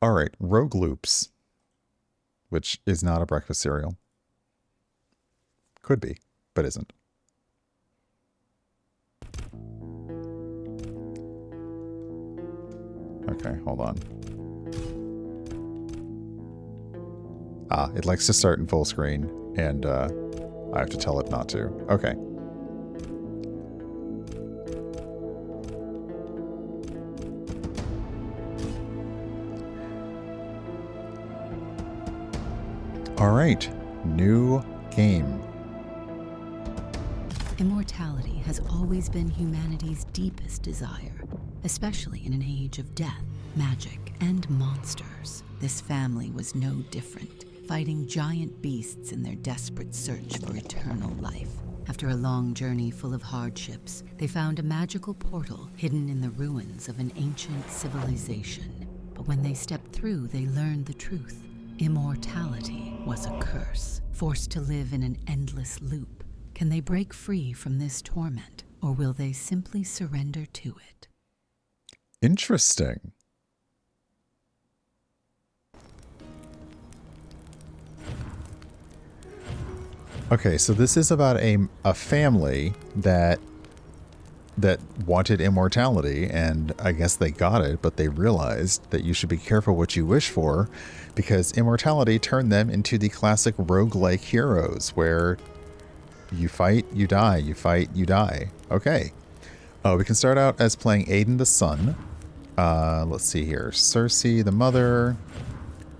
All right, Rogue Loops, which is not a breakfast cereal. Could be, but isn't. Okay, hold on. Ah, it likes to start in full screen, and I have to tell it not to. Okay. All right, new game. Immortality has always been humanity's deepest desire, especially in an age of death, magic, and monsters. This family was no different, fighting giant beasts in their desperate search for eternal life. After a long journey full of hardships, they found a magical portal hidden in the ruins of an ancient civilization. But when they stepped through, they learned the truth. Immortality was a curse, forced to live in an endless loop. Can they break free from this torment, or will they simply surrender to it? Interesting. Okay, so this is about a family that wanted immortality, and I guess they got it, but they realized that you should be careful what you wish for, because immortality turned them into the classic roguelike heroes, where you fight, you die, you fight, you die. Okay. We can start out as playing Aiden the son. Let's see here. Cersei the mother,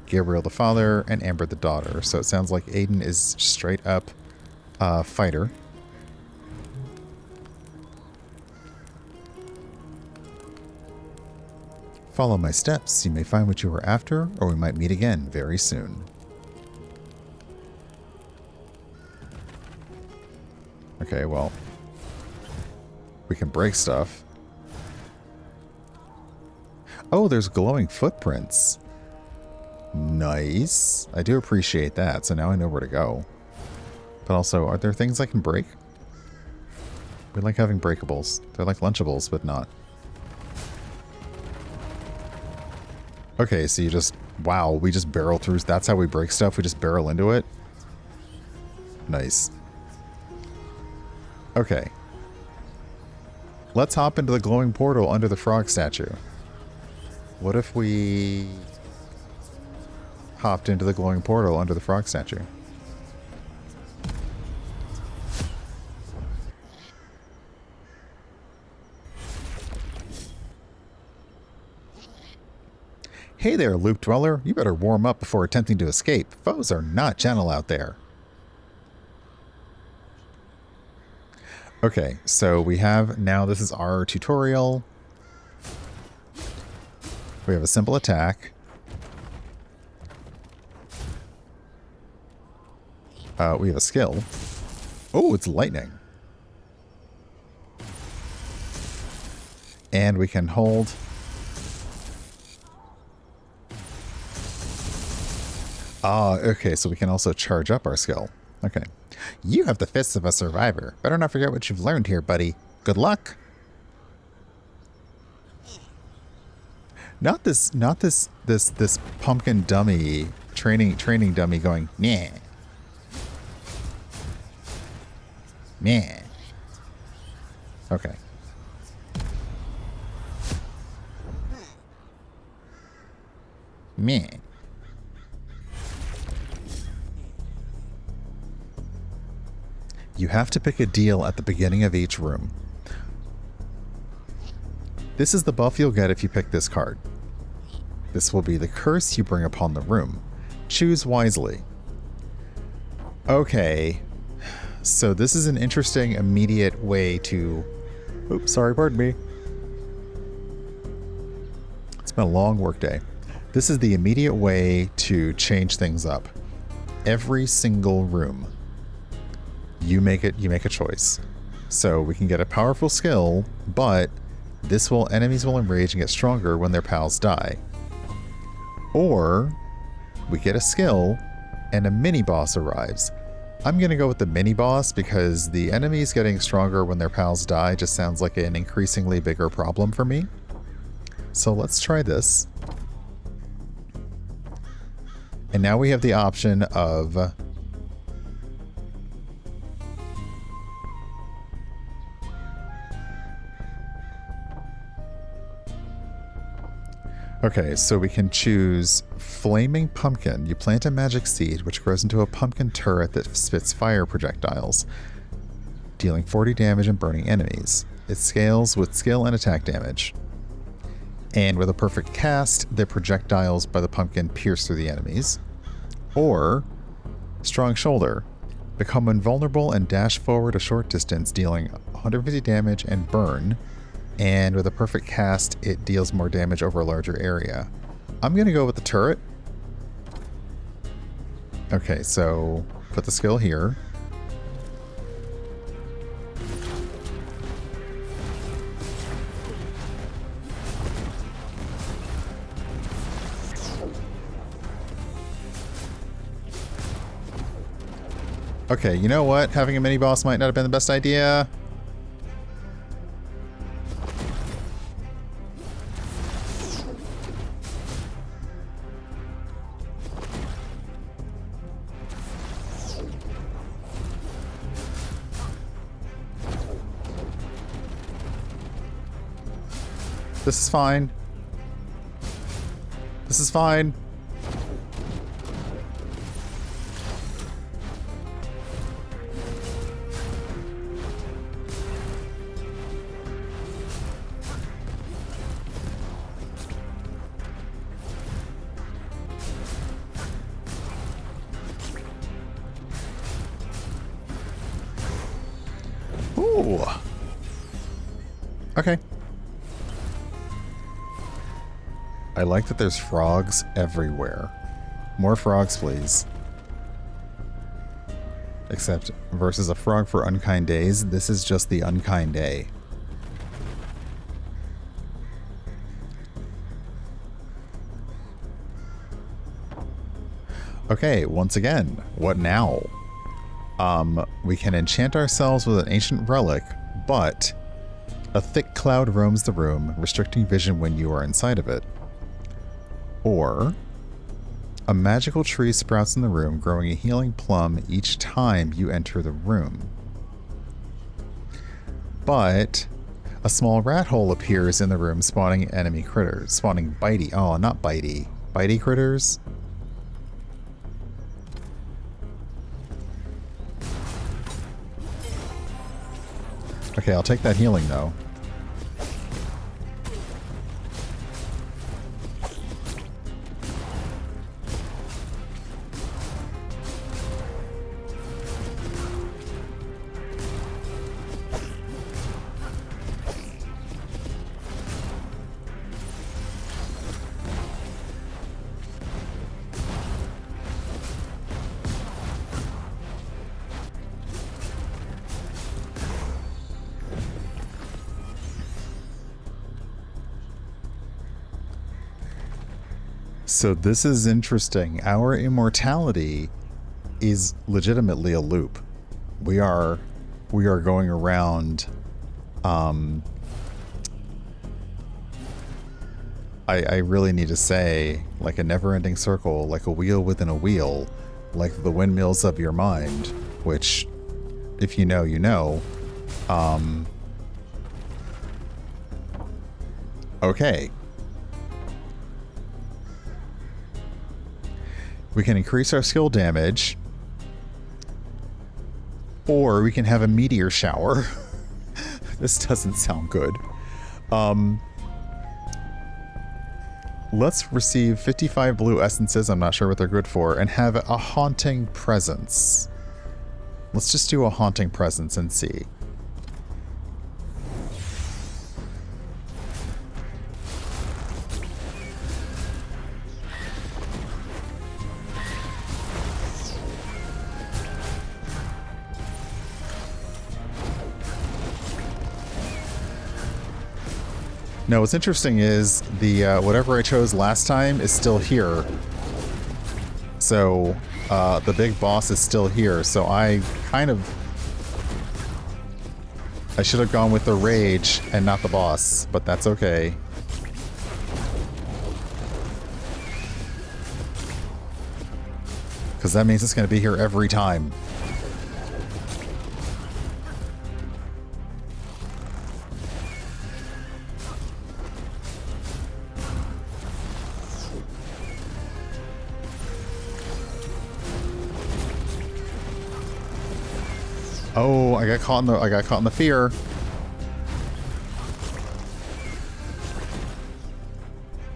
Gabriel the father, and Amber the daughter. So it sounds like Aiden is straight up fighter. Follow my steps. You may find what you were after, or we might meet again very soon. Okay, well, we can break stuff. Oh, there's glowing footprints. Nice. I do appreciate that, so now I know where to go. But also, are there things I can break? We like having breakables. They're like Lunchables, but not. Okay, so you just... Wow, we just barrel through. That's how we break stuff? We just barrel into it? Nice. Okay. Let's hop into the glowing portal under the frog statue. What if we hopped into the glowing portal under the frog statue? Hey there, Loop Dweller. You better warm up before attempting to escape. Foes are not gentle out there. Okay, so we have now, this is our tutorial. We have a simple attack. We have a skill. Oh, it's lightning. And we can hold. Ah, okay, so we can also charge up our skill. Okay. You have the fists of a survivor. Better not forget what you've learned here, buddy. Good luck. Not this pumpkin dummy training dummy going, meh. Meh. Okay. Meh. You have to pick a deal at the beginning of each room. This is the buff you'll get if you pick this card. This will be the curse you bring upon the room. Choose wisely. Okay. So this is an interesting, immediate way to... Oops, sorry, pardon me. It's been a long work day. This is the immediate way to change things up. Every single room. You make a choice. So we can get a powerful skill, but enemies will enrage and get stronger when their pals die. Or we get a skill and a mini boss arrives. I'm gonna go with the mini boss because the enemies getting stronger when their pals die just sounds like an increasingly bigger problem for me. So let's try this. And now we have the option of... Okay, so we can choose Flaming Pumpkin. You plant a magic seed, which grows into a pumpkin turret that spits fire projectiles, dealing 40 damage and burning enemies. It scales with skill and attack damage. And with a perfect cast, the projectiles by the pumpkin pierce through the enemies. Or Strong Shoulder. Become invulnerable and dash forward a short distance, dealing 150 damage and burn. And with a perfect cast, it deals more damage over a larger area. I'm going to go with the turret. Okay, so put the skill here. Okay, you know what? Having a mini-boss might not have been the best idea. This is fine. This is fine. Ooh. Okay. I like that there's frogs everywhere. More frogs, please. Except versus a frog for unkind days, this is just the unkind day. Okay, once again, what now? We can enchant ourselves with an ancient relic, but a thick cloud roams the room, restricting vision when you are inside of it. Or a magical tree sprouts in the room, growing a healing plum each time you enter the room. But a small rat hole appears in the room, spawning enemy critters. Spawning bitey. Oh, not bitey. Bitey critters? Okay, I'll take that healing though. So this is interesting. Our immortality is legitimately a loop. We are going around. I really need to say, like a never-ending circle, like a wheel within a wheel, like the windmills of your mind, which, if you know, you know. Okay. We can increase our skill damage, or we can have a meteor shower. This doesn't sound good. Let's receive 55 blue essences, I'm not sure what they're good for, and have a haunting presence. Let's just do a haunting presence and see. Now, what's interesting is the whatever I chose last time is still here. So the big boss is still here. So I should have gone with the rage and not the boss, but that's okay. Because that means it's going to be here every time. Oh, I got caught in the fear.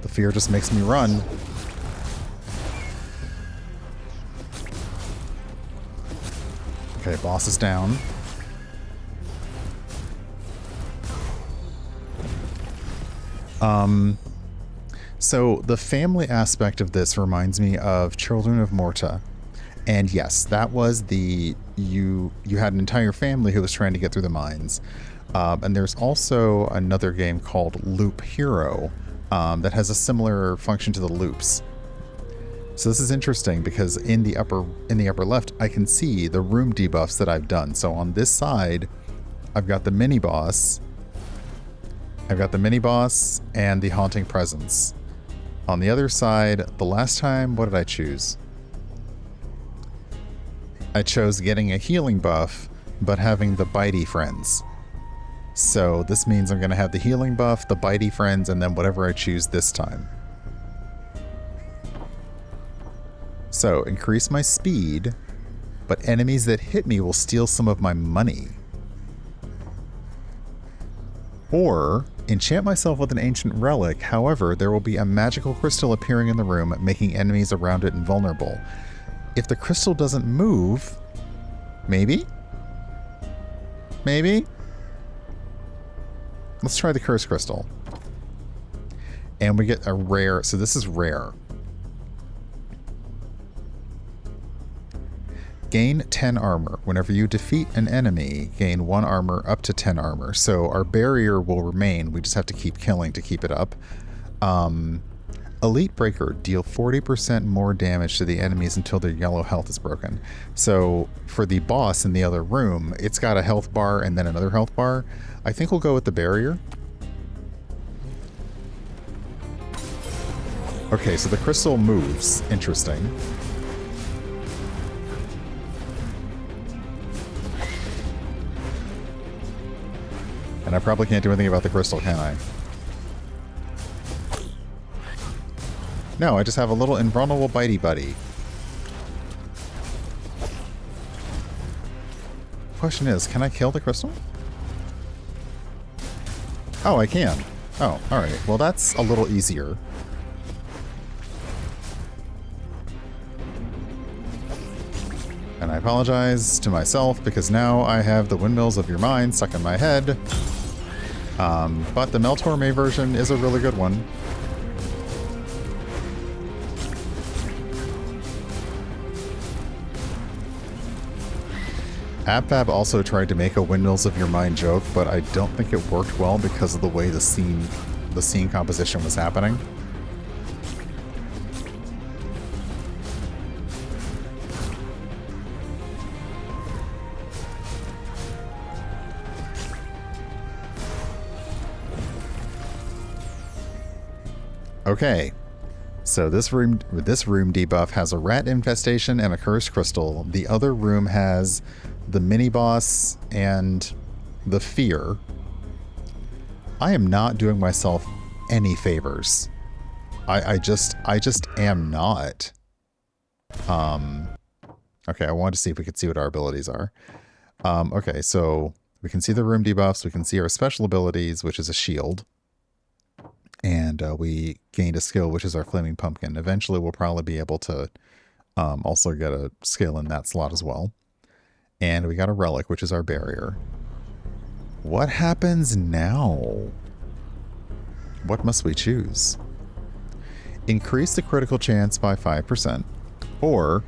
The fear just makes me run. Okay, boss is down. So the family aspect of this reminds me of Children of Morta. And yes, that was the you had an entire family who was trying to get through the mines. And there's also another game called Loop Hero that has a similar function to the loops. So this is interesting because in the upper left, I can see the room debuffs that I've done. So on this side, I've got the mini boss. I've got the mini boss and the haunting presence. On the other side, the last time, what did I choose? I chose getting a healing buff, but having the bitey friends. So this means I'm going to have the healing buff, the bitey friends, and then whatever I choose this time. So increase my speed, but enemies that hit me will steal some of my money. Or enchant myself with an ancient relic. However, there will be a magical crystal appearing in the room, making enemies around it invulnerable. If the crystal doesn't move, maybe? Maybe? Let's try the curse crystal. And we get a rare, so this is rare. Gain 10 armor. Whenever you defeat an enemy, gain 1 armor up to 10 armor. So our barrier will remain. We just have to keep killing to keep it up. Elite Breaker. Deal 40% more damage to the enemies until their yellow health is broken. So for the boss in the other room, it's got a health bar and then another health bar. I think we'll go with the barrier. Okay, so the crystal moves. Interesting. And I probably can't do anything about the crystal, can I? No, I just have a little invulnerable bitey buddy. Question is, can I kill the crystal? Oh, I can. Oh, alright. Well, that's a little easier. And I apologize to myself because now I have the windmills of your mind stuck in my head. But the Meltorme version is a really good one. AbFab also tried to make a windmills of your mind joke, but I don't think it worked well because of the way the scene composition was happening. Okay, so this room debuff has a rat infestation and a cursed crystal. The other room has the mini boss and the fear. I am not doing myself any favors. I just am not. Okay, I wanted to see if we could see what our abilities are. Okay, so we can see the room debuffs. We can see our special abilities, which is a shield. And we gained a skill, which is our Flaming Pumpkin. Eventually, we'll probably be able to also get a skill in that slot as well. And we got a relic, which is our barrier. What happens now? What must we choose? Increase the critical chance by 5%. Or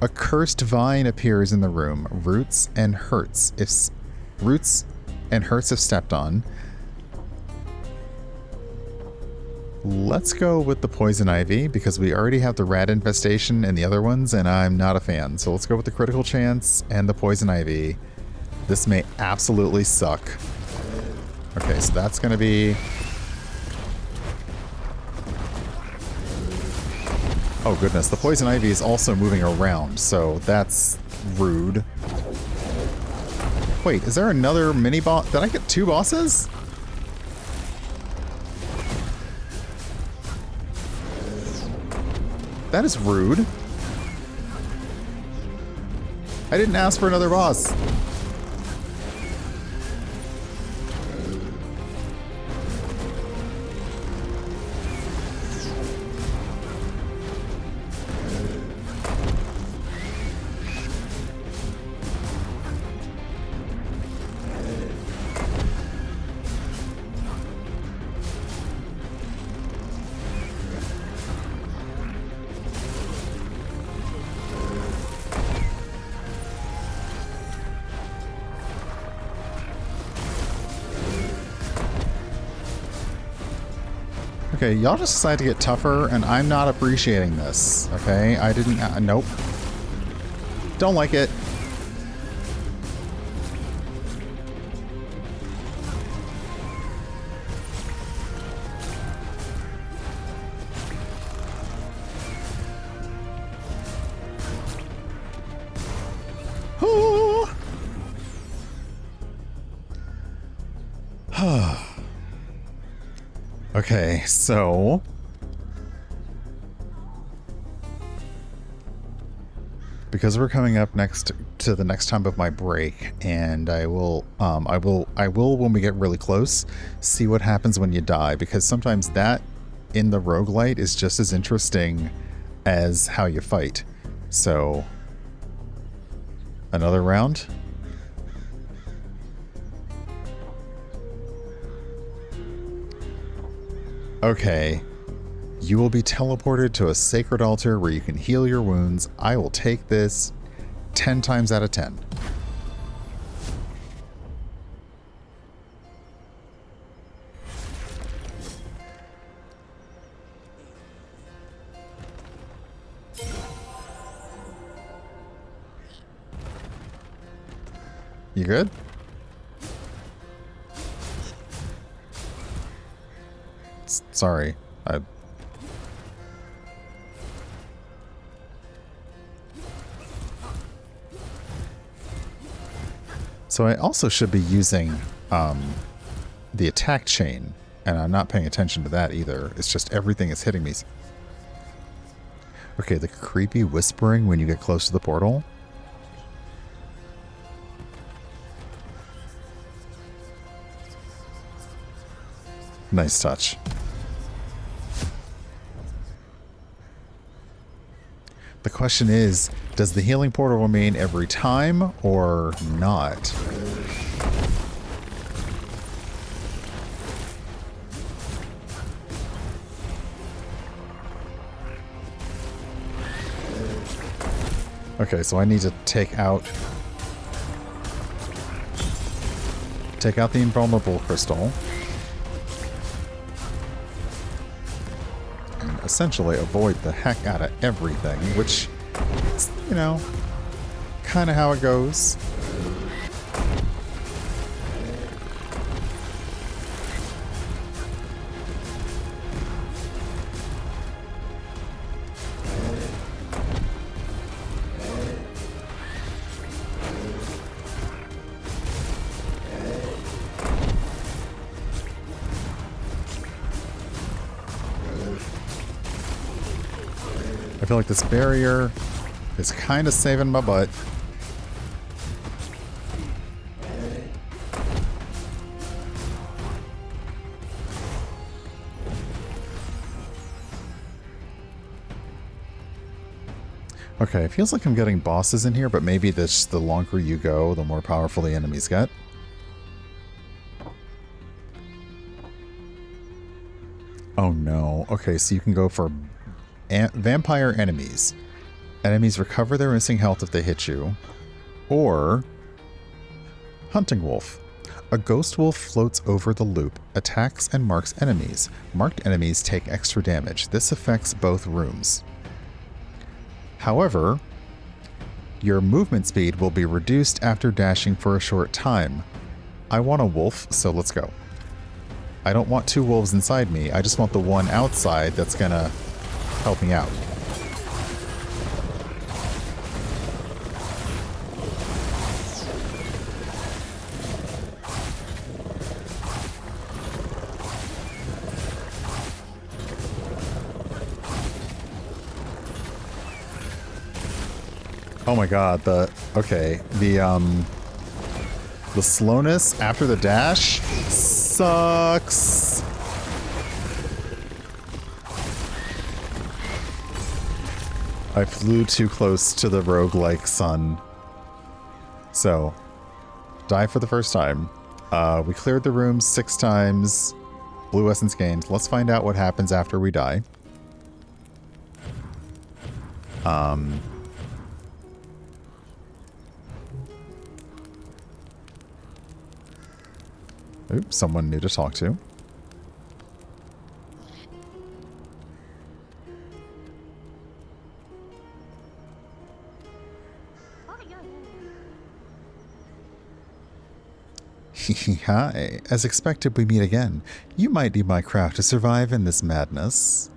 a cursed vine appears in the room. Roots and hurts if stepped on. Let's go with the poison ivy because we already have the rat infestation and the other ones, and I'm not a fan. So let's go with the critical chance and the poison ivy. This may absolutely suck. Okay, so that's going to be... Oh goodness, the poison ivy is also moving around, so that's rude. Wait, is there another mini boss? Did I get 2 bosses? That is rude. I didn't ask for another boss. Okay, y'all just decide to get tougher, and I'm not appreciating this, okay? I didn't... nope. Don't like it. Okay, so... because we're coming up next to the next time of my break, and I will when we get really close, see what happens when you die, because sometimes that in the roguelite is just as interesting as how you fight. So, another round? Okay. You will be teleported to a sacred altar where you can heal your wounds. I will take this 10 times out of 10. You good? Sorry. So I also should be using the attack chain, and I'm not paying attention to that either. It's just everything is hitting me. Okay, the creepy whispering when you get close to the portal. Nice touch. The question is, does the healing portal remain every time or not? Okay, so I need to take out the invulnerable crystal. Essentially avoid the heck out of everything, which is, you know, kind of how it goes. I feel like this barrier is kind of saving my butt. Okay, it feels like I'm getting bosses in here, but maybe this, the longer you go, the more powerful the enemies get. Oh no. Okay, so you can go for vampire enemies. Enemies recover their missing health if they hit you. Or hunting wolf. A ghost wolf floats over the loop, attacks and marks enemies. Marked enemies take extra damage. This affects both rooms. However, your movement speed will be reduced after dashing for a short time. I want a wolf, so let's go. I don't want 2 wolves inside me. I just want the one outside that's gonna help me out. Oh my god, okay, the slowness after the dash sucks. I flew too close to the roguelike sun. So, die for the first time. We cleared the room 6 times. Blue essence gained. Let's find out what happens after we die. Oops, someone new to talk to. Hi. As expected, we meet again. You might need my craft to survive in this madness.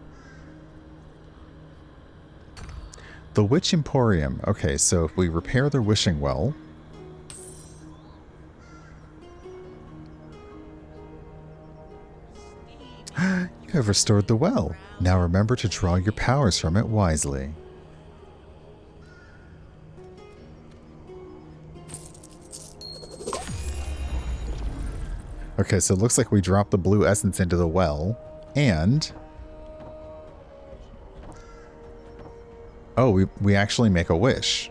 The Witch Emporium. Okay, so if we repair the wishing well... You have restored the well. Now remember to draw your powers from it wisely. Okay, so it looks like we dropped the blue essence into the well, and... Oh, we actually make a wish.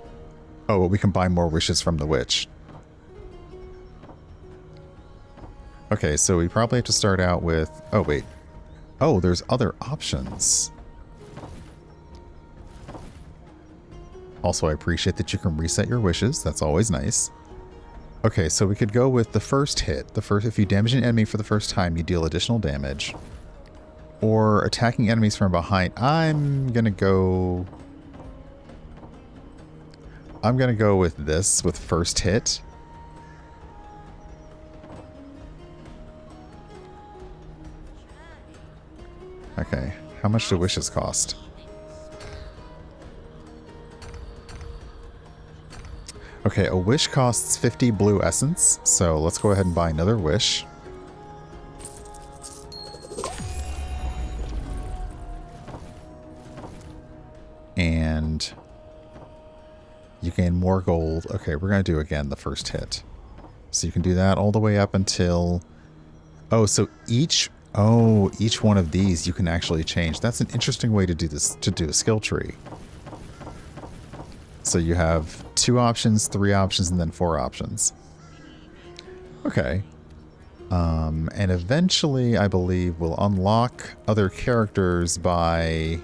Oh, but we can buy more wishes from the witch. Okay, so we probably have to start out with... Oh, wait. Oh, there's other options. Also, I appreciate that you can reset your wishes. That's always nice. Okay, so we could go with the first hit. If you damage an enemy for the first time, you deal additional damage. Or attacking enemies from behind. I'm gonna go with this, with first hit. Okay, how much do wishes cost? Okay, a wish costs 50 blue essence, so let's go ahead and buy another wish. And you gain more gold. Okay, we're going to do again the first hit. So you can do that all the way up until... Oh, so each one of these you can actually change. That's an interesting way to do this, to do a skill tree. So you have 2 options, 3 options, and then 4 options. Okay. And eventually, I believe, we'll unlock other characters by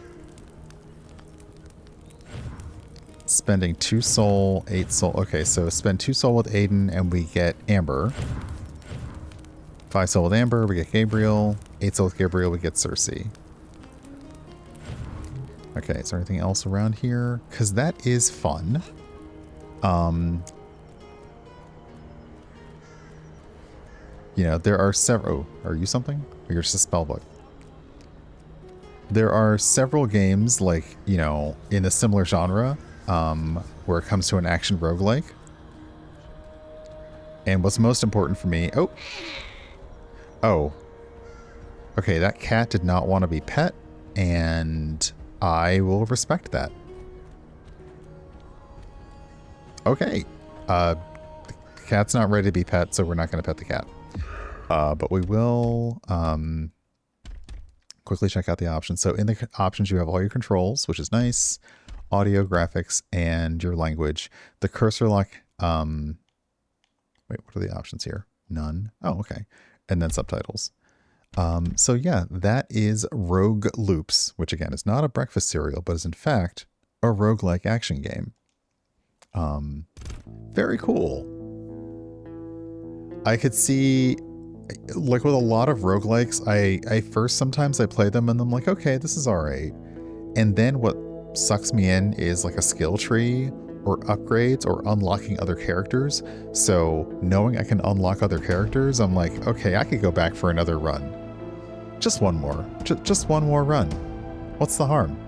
spending 2 soul, 8 soul. Okay, so spend 2 soul with Aiden, and we get Amber. 5 soul with Amber, we get Gabriel. 8 soul with Gabriel, we get Cersei. Okay, is there anything else around here? Because that is fun. You know, there are several... Oh, are you something? Or you're just a spellbook? There are several games, like, you know, in a similar genre, where it comes to an action roguelike. And what's most important for me... Oh. Okay, that cat did not want to be pet, and... I will respect that. Okay. The cat's not ready to be pet, so we're not going to pet the cat. But we will quickly check out the options. So in the options, you have all your controls, which is nice. Audio, graphics, and your language. The cursor lock... wait, what are the options here? None. Oh, okay. And then subtitles. So yeah, that is Rogue Loops, which again is not a breakfast cereal, but is in fact a roguelike action game. Very cool. I could see, like with a lot of roguelikes, I first sometimes I play them and I'm like, okay, this is alright. And then what sucks me in is like a skill tree or upgrades or unlocking other characters. So knowing I can unlock other characters, I'm like, okay, I could go back for another run. Just one more. Just one more run. What's the harm?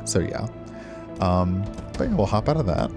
So yeah. But yeah, we'll hop out of that.